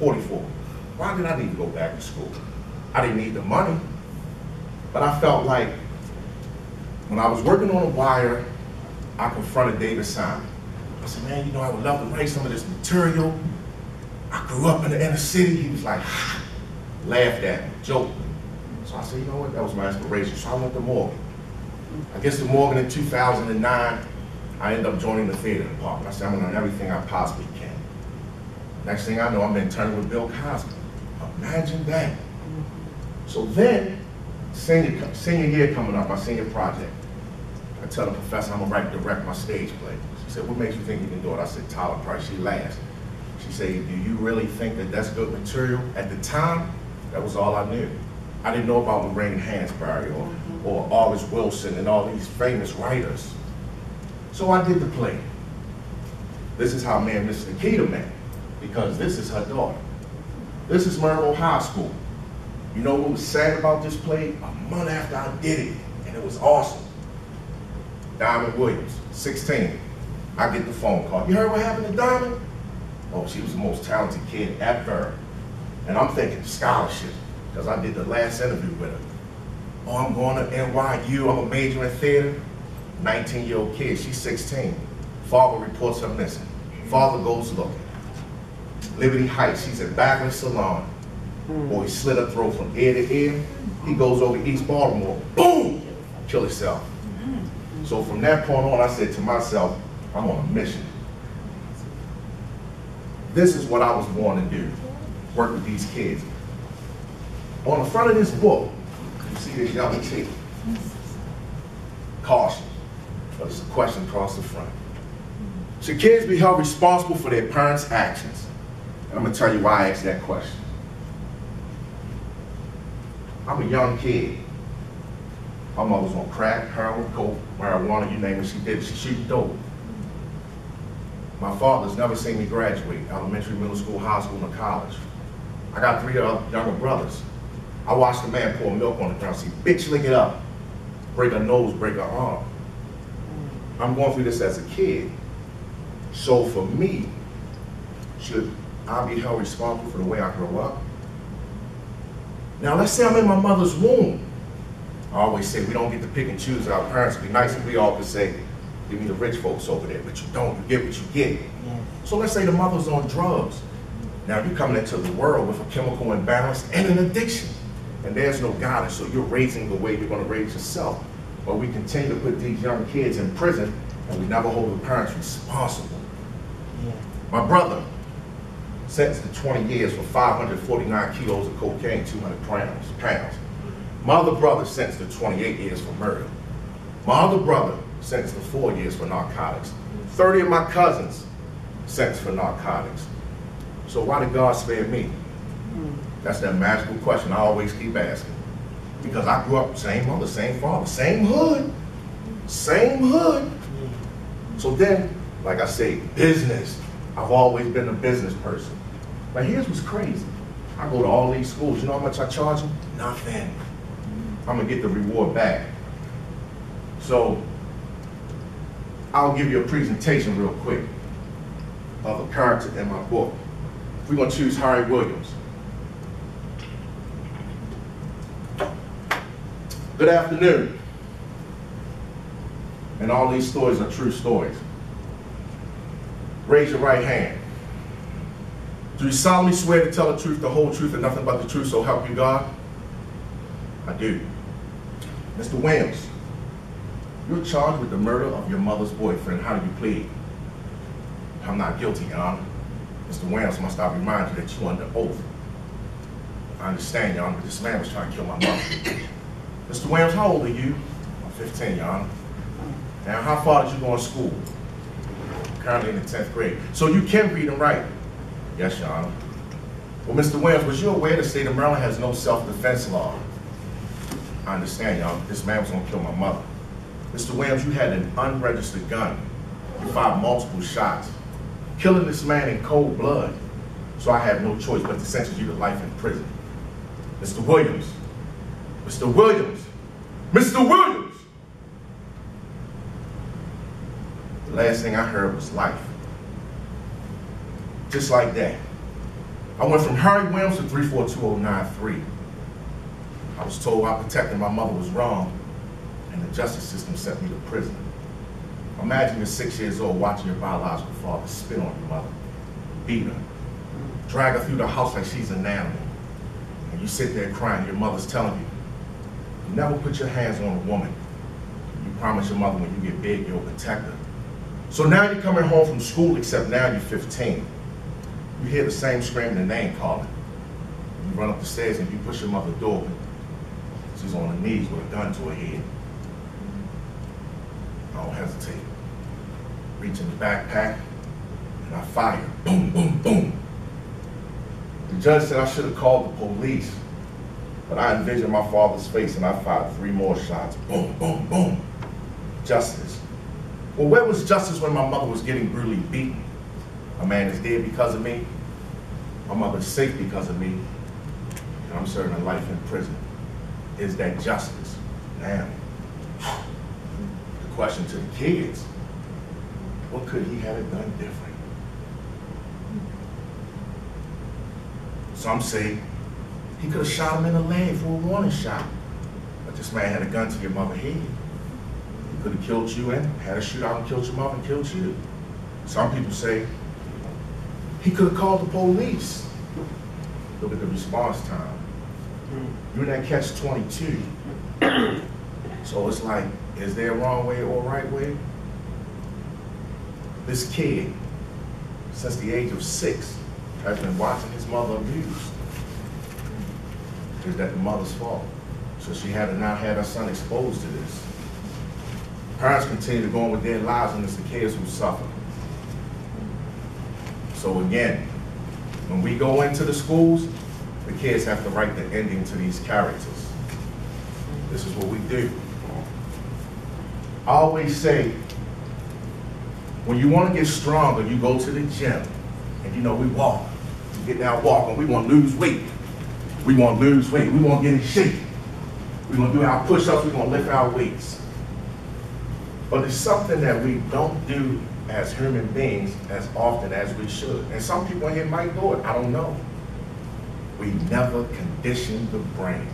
44. Why did I need to go back to school? I didn't need the money, but I felt like when I was working on a wire, I confronted David Simon. I said, man, you know, I would love to write some of this material. I grew up in the inner city. He was like, laughed at me, joked me. So I said, you know what, that was my inspiration. So I went to Morgan. I guess to Morgan in 2009, I ended up joining the theater department. I said, I'm gonna learn everything I possibly can. Next thing I know, I'm interning with Bill Cosby. Imagine that. So then, senior year coming up, my senior project, I tell the professor I'm gonna write and direct my stage play. She said, what makes you think you can do it? I said, Tyler Price. She laughed. She said, do you really think that that's good material? At the time, that was all I knew. I didn't know about Lorraine Hansberry or August Wilson and all these famous writers. So I did the play. This is how me and Miss Nikita met, because this is her daughter. This is Myrtle High School. You know what was sad about this play? A month after I did it, and it was awesome. Diamond Williams, 16. I get the phone call. You heard what happened to Diamond? Oh, she was the most talented kid ever. And I'm thinking scholarship, because I did the last interview with her. Oh, I'm going to NYU, I'm a major in theater. 19-year-old kid, she's 16. Father reports her missing. Father goes looking. Liberty Heights, she's at Bagley Salon. Boy, he slit her throat from ear to ear. He goes over to East Baltimore, boom, kill himself. So from that point on, I said to myself, I'm on a mission. This is what I was born to do, work with these kids. On the front of this book, you see this yellow T. Caution, but it's a question across the front. Should kids be held responsible for their parents' actions? And I'm gonna tell you why I asked that question. I'm a young kid. My mother was on crack, heroin, coke, marijuana, you name it, she did it. She shoot dope. My father's never seen me graduate, elementary, middle school, high school, and college. I got 3 younger brothers. I watched a man pour milk on the ground, see, bitch, lick it up. Break a nose, break an arm. I'm going through this as a kid. So for me, should I be held responsible for the way I grow up? Now let's say I'm in my mother's womb. I always say we don't get to pick and choose. Our parents would be nice if we all could say, give me the rich folks over there, but you don't, you get what you get. Yeah. So let's say the mother's on drugs. Now you're coming into the world with a chemical imbalance and an addiction. And there's no guidance, so you're raising the way you're gonna raise yourself. But we continue to put these young kids in prison and we never hold the parents responsible. Yeah. My brother, sentenced to 20 years for 549 kilos of cocaine, 200 pounds. My other brother sentenced to 28 years for murder. My other brother sentenced to 4 years for narcotics. 30 of my cousins sentenced for narcotics. So why did God spare me? That's that magical question I always keep asking. Because I grew up same mother, same father, same hood, same hood. So then, like I say, business. I've always been a business person. But here's what's crazy. I go to all these schools. You know how much I charge them? Nothing. I'm gonna get the reward back. So I'll give you a presentation real quick of a character in my book. We're gonna choose Harry Williams. Good afternoon. And all these stories are true stories. Raise your right hand. Do you solemnly swear to tell the truth, the whole truth, and nothing but the truth, so help you God? I do. Mr. Williams, you're charged with the murder of your mother's boyfriend. How do you plead? I'm not guilty, Your Honor. Mr. Williams, must I remind you that you're under oath? I understand, Your Honor, but this man was trying to kill my mother. Mr. Williams, how old are you? I'm 15, Your Honor. Now, how far did you go to school? Currently in the 10th grade. So you can read and write? Yes, Your Honor. Well, Mr. Williams, was you aware the state of Maryland has no self-defense law? I understand, Your Honor. This man was going to kill my mother. Mr. Williams, you had an unregistered gun. You fired multiple shots, killing this man in cold blood. So I have no choice but to sentence you to life in prison. Mr. Williams, Mr. Williams, Mr. Williams! The last thing I heard was life. Just like that. I went from Harry Williams to 342093. I was told I protecting my mother was wrong, and the justice system sent me to prison. Imagine you're 6 years old watching your biological father spit on your mother, beat her, drag her through the house like she's an animal, and you sit there crying. Your mother's telling you, you never put your hands on a woman. You promise your mother when you get big, you'll protect her. So now you're coming home from school, except now you're 15. You hear the same screaming and name calling. You run up the stairs and you push your mother's door open. She's on her knees with a gun to her head. I don't hesitate. Reach in the backpack and I fire. Boom, boom, boom. The judge said I should have called the police, but I envisioned my father's face and I fired 3 more shots. Boom, boom, boom. Justice. Well, where was justice when my mother was getting brutally beaten? A man is dead because of me. My mother's safe because of me. And I'm serving a life in prison. Is that justice? Now, the question to the kids, what could he have done different? Some say he could have shot him in the leg for a warning shot. But this man had a gun to your mother's head. He could have killed you and had a shootout and killed your mother and killed you. Some people say he could have called the police. Look at the response time. You're in that catch-22. So it's like, is there a wrong way or a right way? This kid, since the age of 6, has been watching his mother abused. Is that the mother's fault? So she had not had her son exposed to this. Parents continue to go on with their lives, and it's the kids who suffer. So again, when we go into the schools, the kids have to write the ending to these characters. This is what we do. I always say, when you want to get stronger, you go to the gym. And you know, we walk. We get down walking. We want to lose weight. We want to lose weight. We want to get in shape. We're going to do our push-ups. We're going to lift our weights. But it's something that we don't do as human beings as often as we should. And some people in here might do it. I don't know. We never condition the brain.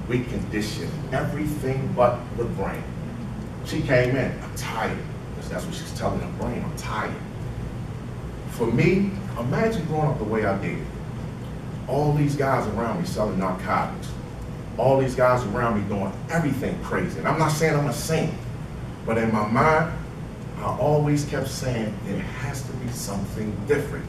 We condition everything but the brain. She came in, I'm tired. Because that's what she's telling her brain, I'm tired. For me, imagine growing up the way I did. All these guys around me selling narcotics. All these guys around me doing everything crazy. And I'm not saying I'm a saint, but in my mind, I always kept saying, it has to be something different.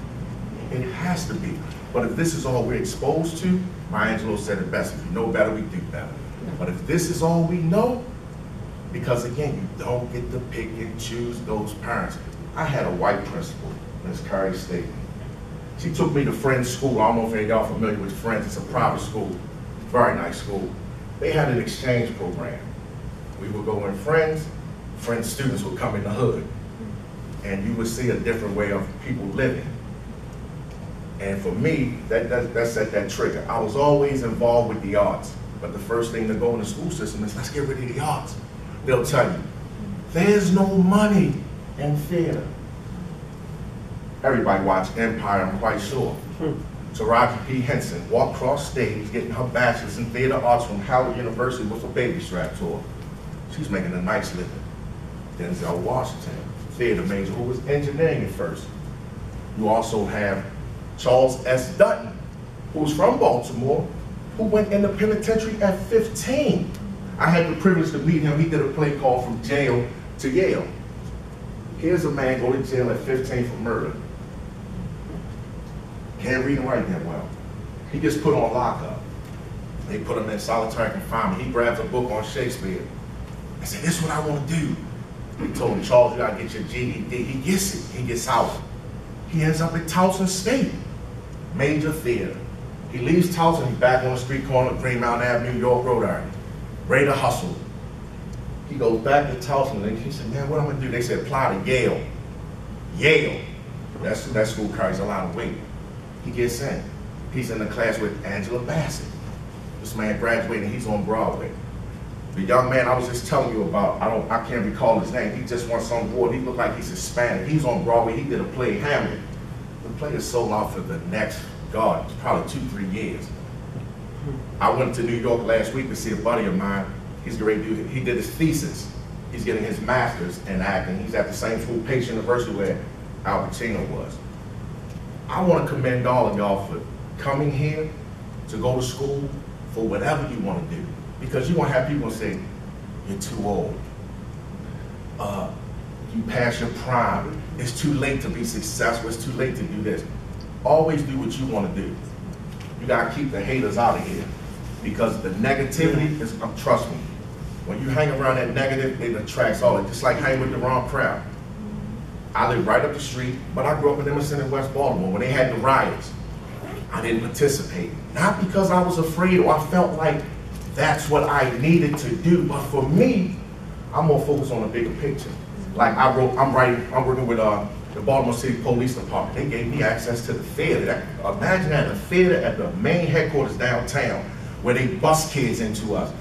It has to be. But if this is all we're exposed to, Maya Angelou said it best, if you know better, we do better. But if this is all we know, because again, you don't get to pick and choose those parents. I had a white principal, Ms. Carrie Staten. She took me to Friends School. I don't know if any of y'all familiar with Friends. It's a private school, very nice school. They had an exchange program. We would go in Friends students would come in the hood. And you would see a different way of people living. And for me, that set that trigger. I was always involved with the arts, but the first thing to go in the school system is, let's get rid of the arts. They'll tell you, there's no money in theater. Everybody watched Empire, I'm quite sure. Taraji P. Henson walked across stage getting her bachelor's in theater arts from Howard University with a baby strap tour. She's making a nice living. Denzel Washington, theater major, who was engineering at first. You also have Charles S. Dutton, who's from Baltimore, who went in the penitentiary at 15. I had the privilege to meet him. He did a play called From Jail to Yale. Here's a man go to jail at 15 for murder. Can't read and write that well. He gets put on lockup. They put him in solitary confinement. He grabs a book on Shakespeare and said, this is what I want to do. He told him, Charles, you gotta get your GED. He gets it. He gets out. He ends up at Towson State, major theater. He leaves Towson, he's back on the street corner, Green Mountain Avenue, York, Rhode Island. Ready to hustle. He goes back to Towson and he said, man, what am I gonna do? They said, apply to Yale. Yale. That school carries a lot of weight. He gets in. He's in the class with Angela Bassett. This man graduated, he's on Broadway. The young man I was just telling you about, I can't recall his name. He just won some award. He looked like he's Hispanic. He's on Broadway. He did a play, Hamlet. The play is sold out for the next God, probably 2-3 years. I went to New York last week to see a buddy of mine. He's a great dude. He did his thesis. He's getting his master's in acting. He's at the same school, Pace University, where Al Pacino was. I want to commend all of y'all for coming here to go to school for whatever you want to do. Because you're going to have people say, you're too old. You passed your prime. It's too late to be successful. It's too late to do this. Always do what you want to do. You got to keep the haters out of here. Because the negativity is, trust me, when you hang around that negative, it attracts all. It's just like hanging with the wrong crowd. I live right up the street, but I grew up in Emerson in West Baltimore when they had the riots. I didn't participate. Not because I was afraid or I felt like that's what I needed to do, but for me, I'm more focused on the bigger picture. Like I'm working with the Baltimore City Police Department. They gave me access to the theater. Imagine that, the theater at the main headquarters downtown, where they bust kids into us.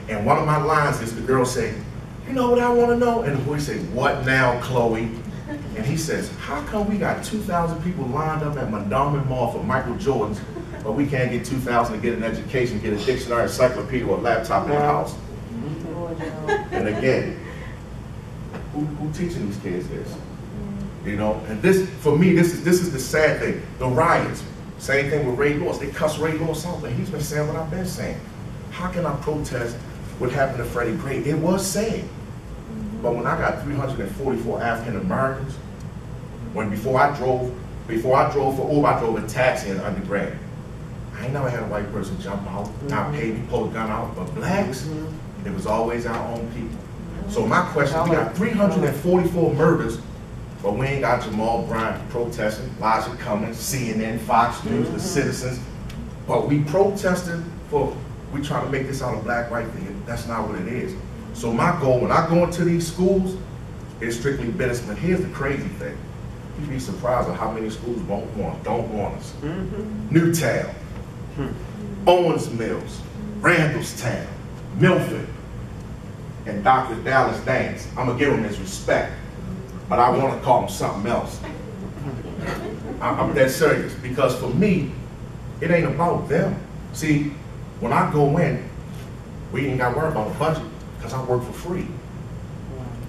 And one of my lines is the girl say, you know what I want to know? And the boy say, what now, Chloe? And he says, how come we got 2,000 people lined up at Montgomery Mall for Michael Jordans, but we can't get 2,000 to get an education, get a dictionary, encyclopedia, or a laptop in the house? And again, who teaching these kids this? You know, and this, for me, this is the sad thing. The riots, same thing with Ray Lewis. They cuss Ray Lewis out, but he's been saying what I've been saying. How can I protest what happened to Freddie Gray? It was sad. But when I got 344 African Americans, before I drove for Uber, I drove a taxi in undergrad. I ain't never had a white person jump out, not pay me, pull a gun out. But blacks, it was always our own people. So my question, we got 344 murders, but we ain't got Jamal Bryant protesting, Elijah Cummings, CNN, Fox News, the Citizens. But we protested for, we trying to make this out a black-white thing. That's not what it is. So my goal, when I go into these schools, is strictly business. But here's the crazy thing. You'd be surprised at how many schools don't want us. Newtown, Owens Mills, Randallstown, Milford, and Dr. Dallas Dance. I'm gonna give him his respect, but I want to call him something else. I'm dead serious, because for me, it ain't about them. See, when I go in, we ain't got to worry about a budget, because I work for free.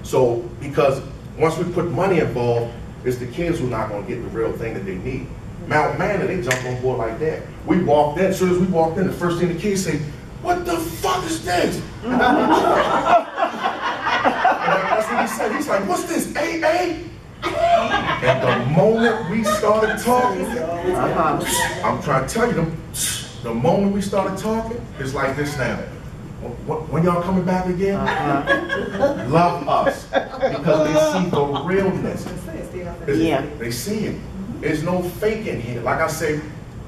So, because once we put money involved, it's the kids who are not going to get the real thing that they need. Mount Manor, they jump on board like that. We walked in, as soon as we walked in, the first thing the kids say, what the fuck is this? And that's what he said. He's like, what's this, AA? And the moment we started talking, I'm trying to tell you, the moment we started talking, it's like this now. When y'all coming back again? Love us. Because they see the realness. They see it. There's no faking here. Like I say,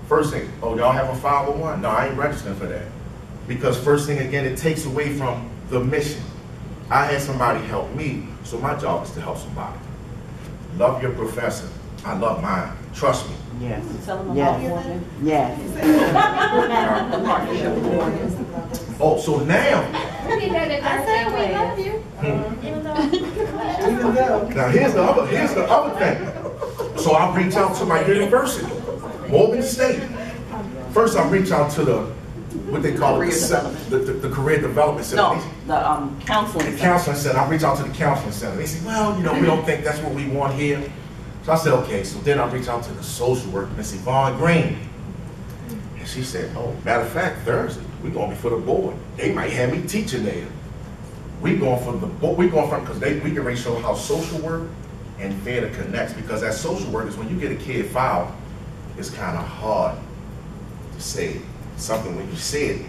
first thing, oh, y'all have a 501? No, I ain't registering for that. Because first thing, again, it takes away from the mission. I had somebody help me, so my job is to help somebody. Love your professor. I love mine. Trust me. Yes. Yes. Yes. Oh, so now. I said we love you. Even though. Now here's the other thing. So I reach out to my university, Morgan State. First I reach out to what they call the Career Development Center. No, the counseling center. The counseling center. I reach out to the counseling center. They say, well, you know, we don't think that's what we want here. So I said, okay. So then I reach out to the social worker, Miss Yvonne Green. And she said, oh, matter of fact, Thursday, we're going to be for the board. They might have me teaching there. We're going for the board. We're going from, because we can really show how social work and theater connects. Because as social workers, when you get a kid filed, it's kind of hard to say something when you see it.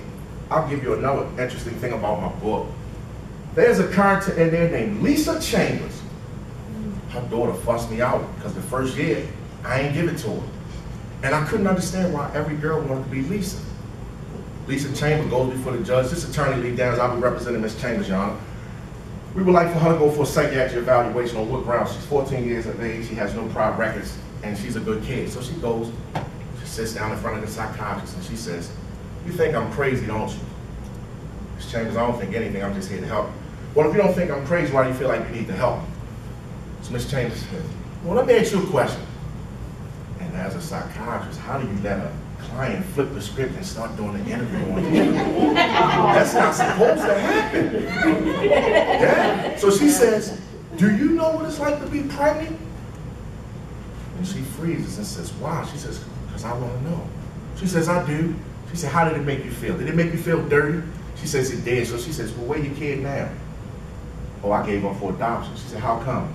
I'll give you another interesting thing about my book. There's a character in there named Lisa Chambers. Her daughter fussed me out because the first year, I ain't give it to her. And I couldn't understand why every girl wanted to be Lisa. Lisa Chambers goes before the judge. This attorney, Lee Downs, I'll be representing Ms. Chambers, Your Honor. We would like for her to go for a psychiatric evaluation. On what grounds? She's 14 years of age, she has no prior records, and she's a good kid. So she goes, she sits down in front of the psychiatrist, and she says, you think I'm crazy, don't you? Ms. Chambers, I don't think anything, I'm just here to help. Well, if you don't think I'm crazy, why do you feel like you need to help? So Ms. Chambers said, well, let me ask you a question. And as as a psychiatrist, how do you let a client flip the script and start doing an interview on you? That's not supposed to happen. Yeah. So she says, do you know what it's like to be pregnant? And she freezes and says, why? She says, because I want to know. She says, I do. She said, how did it make you feel? Did it make you feel dirty? She says, it did. So she says, well, where your kid now? Oh, I gave up for adoption. She said, how come?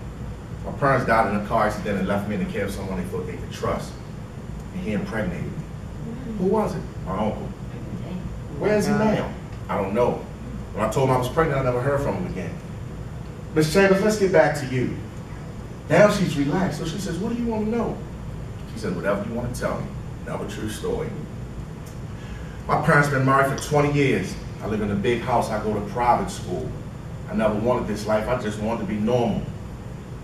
My parents died in a car accident and left me in the care of someone they thought they could trust. And he impregnated me. Who was it? My uncle. Where is he now? I don't know. When I told him I was pregnant, I never heard from him again. Ms. Chambers, let's get back to you. Now she's relaxed. So she says, what do you want to know? She said, whatever you want to tell me. Another true story. My parents been married for 20 years. I live in a big house. I go to private school. I never wanted this life. I just wanted to be normal.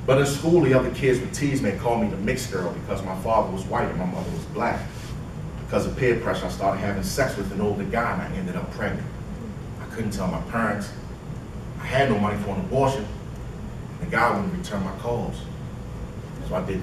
But in school, the other kids would tease me and call me the mixed girl because my father was white and my mother was black. Because of peer pressure, I started having sex with an older guy and I ended up pregnant. I couldn't tell my parents. I had no money for an abortion. The guy wouldn't return my calls. So I did